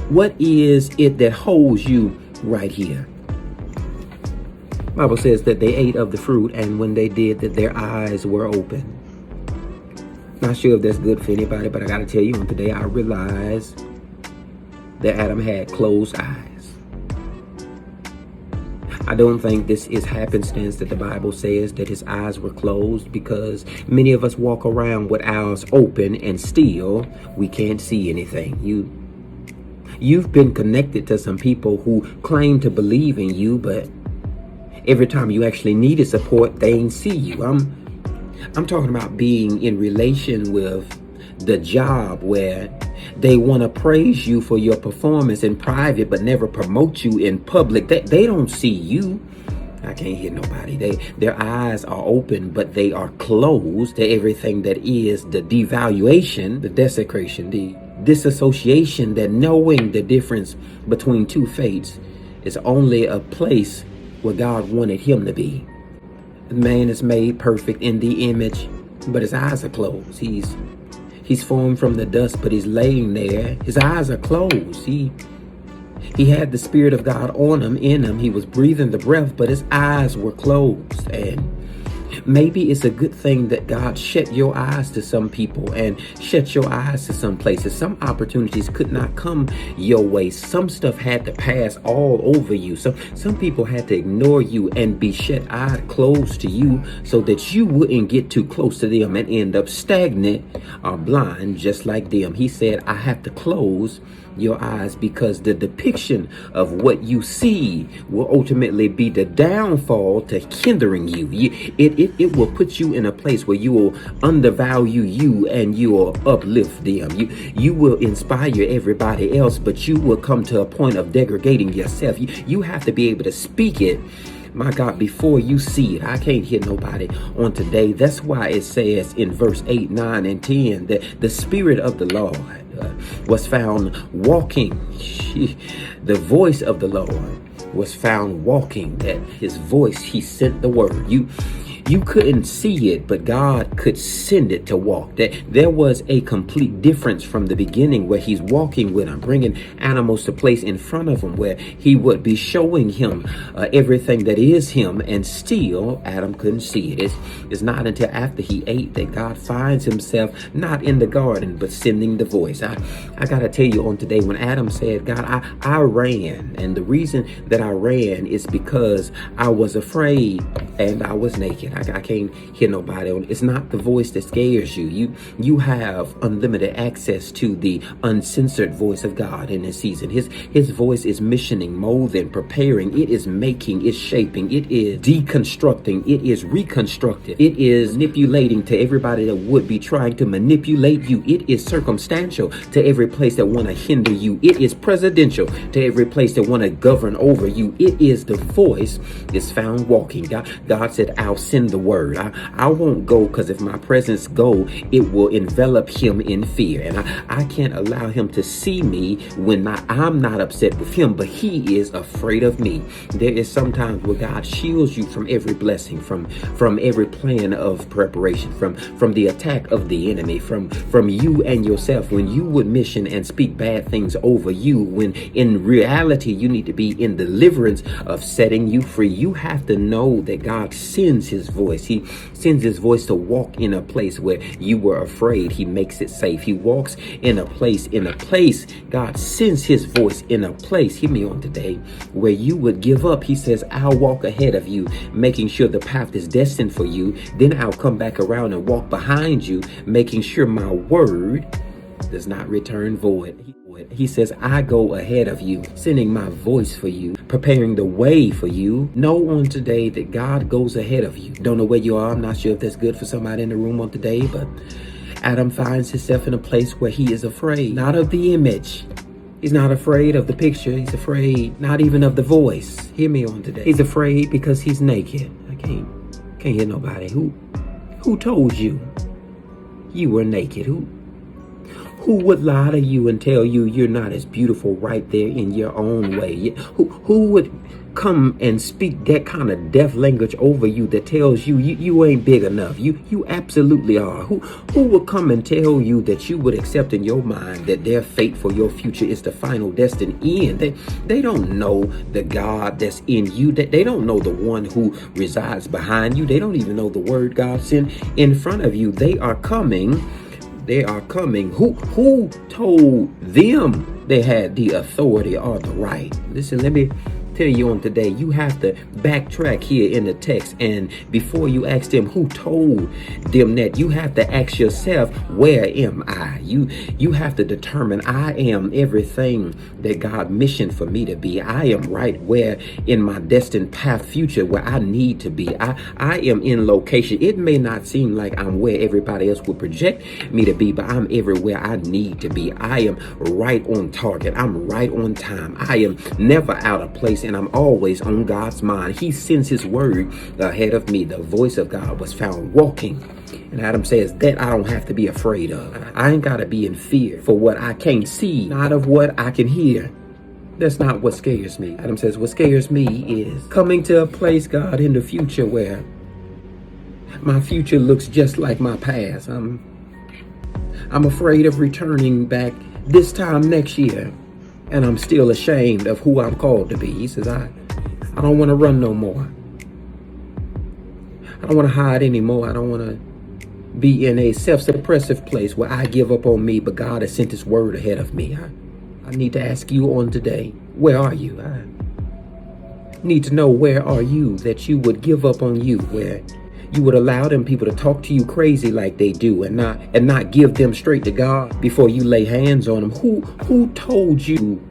What is it that holds you right here? Bible says that they ate of the fruit, and when they did that, their eyes were open. Not sure if that's good for anybody, but I got to tell you on today, I realized that Adam had closed eyes. I don't think this is happenstance that the Bible says that his eyes were closed, because many of us walk around with eyes open and still we can't see anything. You've been connected to some people who claim to believe in you, but every time you actually needed support, they ain't see you. I'm talking about being in relation with the job where they want to praise you for your performance in private, but never promote you in public. They don't see you. I can't hear nobody. Their eyes are open, but they are closed to everything that is the devaluation, the desecration, the disassociation, that knowing the difference between two fates is only a place where God wanted him to be. The man is made perfect in the image, but his eyes are closed. He's formed from the dust, but he's laying there. His eyes are closed. He had the Spirit of God on him, in him. He was breathing the breath, but his eyes were closed. And maybe it's a good thing that God shut your eyes to some people and shut your eyes to some places. Some opportunities could not come your way. Some stuff had to pass all over you. Some people had to ignore you and be shut-eyed, closed to you, so that you wouldn't get too close to them and end up stagnant or blind just like them. He said, I have to close your eyes, because the depiction of what you see will ultimately be the downfall to hindering you. It will put you in a place where you will undervalue you and you will uplift them. You will inspire everybody else, but you will come to a point of degrading yourself. You have to be able to speak it, my God, before you see it. I can't hear nobody on today. That's why it says in verse 8, 9, and 10 that the Spirit of the Lord was found walking. The voice of the Lord was found walking. That his voice, he sent the word. You couldn't see it, but God could send it to walk. That there was a complete difference from the beginning, where he's walking with him, bringing animals to place in front of him, where he would be showing him everything that is him, and still Adam couldn't see it. It's not until after he ate that God finds himself not in the garden, but sending the voice. I got to tell you on today, when Adam said, God, I ran, and the reason that I ran is because I was afraid and I was naked. I can't hear nobody. It's not the voice that scares you. You have unlimited access to the uncensored voice of God in this season. His voice is missioning, molding, preparing. It is making, it's shaping, it is deconstructing, it is reconstructing, it is manipulating to everybody that would be trying to manipulate you. It is circumstantial to every place that want to hinder you. It is presidential to every place that want to govern over you. It is the voice that's found walking. God said, I'll send the word. I won't go, because if my presence go, it will envelop him in fear. And I can't allow him to see me when I'm not upset with him, but he is afraid of me. There is sometimes where God shields you from every blessing, from every plan of preparation, from the attack of the enemy, from you and yourself, when you would mission and speak bad things over you, when in reality you need to be in deliverance of setting you free. You have to know that God sends his voice. He sends his voice to walk in a place where you were afraid. He makes it safe. He walks in a place. God sends his voice in a place, hear me on today, where you would give up. He says, I'll walk ahead of you, making sure the path is destined for you. Then I'll come back around and walk behind you, making sure my word does not return void. He says, I go ahead of you, sending my voice for you, preparing the way for you. Know on today that God goes ahead of you. Don't know where you are. I'm not sure if that's good for somebody in the room on today, but Adam finds himself in a place where he is afraid, not of the image. He's not afraid of the picture. He's afraid not even of the voice. Hear me on today. He's afraid because he's naked. I can't hear nobody. Who told you you were naked? Who would lie to you and tell you you're not as beautiful right there in your own way? Who would come and speak that kind of death language over you that tells you ain't big enough? You absolutely are. Who would come and tell you that you would accept in your mind that their fate for your future is the final destined end? They don't know the God that's in you. That they don't know the one who resides behind you. They don't even know the word God sent in front of you. They are coming. They are coming. Who told them they had the authority or the right? Listen, let me tell you on today, you have to backtrack here in the text, and before you ask them who told them that, you have to ask yourself, where am I? You have to determine, I am everything that God missioned for me to be. I am right where in my destined path future where I need to be. I am in location. It may not seem like I'm where everybody else would project me to be, but I'm everywhere I need to be. I am right on target. I'm right on time. I am never out of place, and I'm always on God's mind. He sends his word ahead of me. The voice of God was found walking. And Adam says that I don't have to be afraid of. I ain't got to be in fear for what I can't see, not of what I can hear. That's not what scares me. Adam says what scares me is coming to a place, God, in the future where my future looks just like my past. I'm afraid of returning back this time next year, and I'm still ashamed of who I'm called to be. He says, I don't want to run no more. I don't want to hide anymore. I don't want to be in a self-suppressive place where I give up on me, but God has sent his word ahead of me. I need to ask you on today, where are you? I need to know, where are you, that you would give up on you, where you would allow them people to talk to you crazy like they do, and not give them straight to God before you lay hands on them. Who told you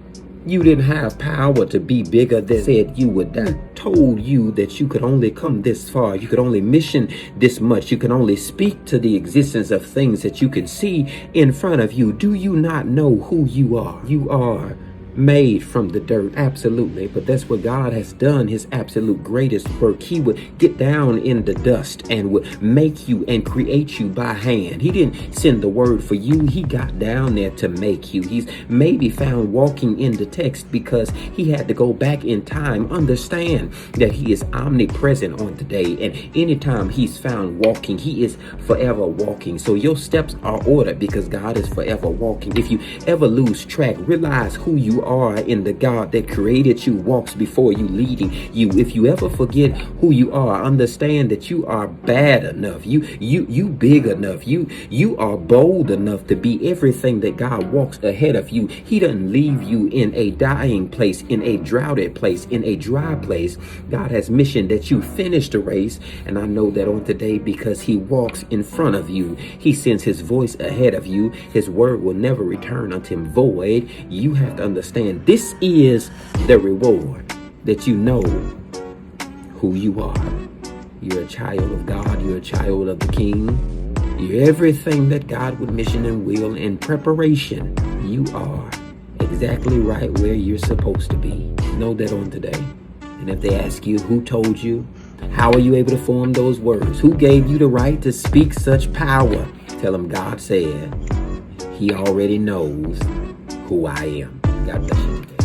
you didn't have power to be bigger than said you would die? Told you that you could only come this far, you could only mission this much, you can only speak to the existence of things that you can see in front of you. Do you not know who you are? You are made from the dirt, absolutely, but that's what God has done, his absolute greatest work. He would get down in the dust and would make you and create you by hand. He didn't send the word for you, he got down there to make you. He's maybe found walking in the text because he had to go back in time. Understand that he is omnipresent on today, and anytime he's found walking, he is forever walking. So your steps are ordered because God is forever walking. If you ever lose track, realize who you are in the God that created you, walks before you, leading you. If you ever forget who you are, understand that you are bad enough. You big enough. You are bold enough to be everything that God walks ahead of you. He doesn't leave you in a dying place, in a droughted place, in a dry place. God has mission that you finish the race, and I know that on today because he walks in front of you. He sends his voice ahead of you. His word will never return unto him void. You have to understand this is the reward, that you know who you are. You're a child of God. You're a child of the King. You're everything that God would mission and will in preparation. You are exactly right where you're supposed to be. Know that on today. And if they ask you who told you, how are you able to form those words? Who gave you the right to speak such power? Tell them God said he already knows who I am. God bless you.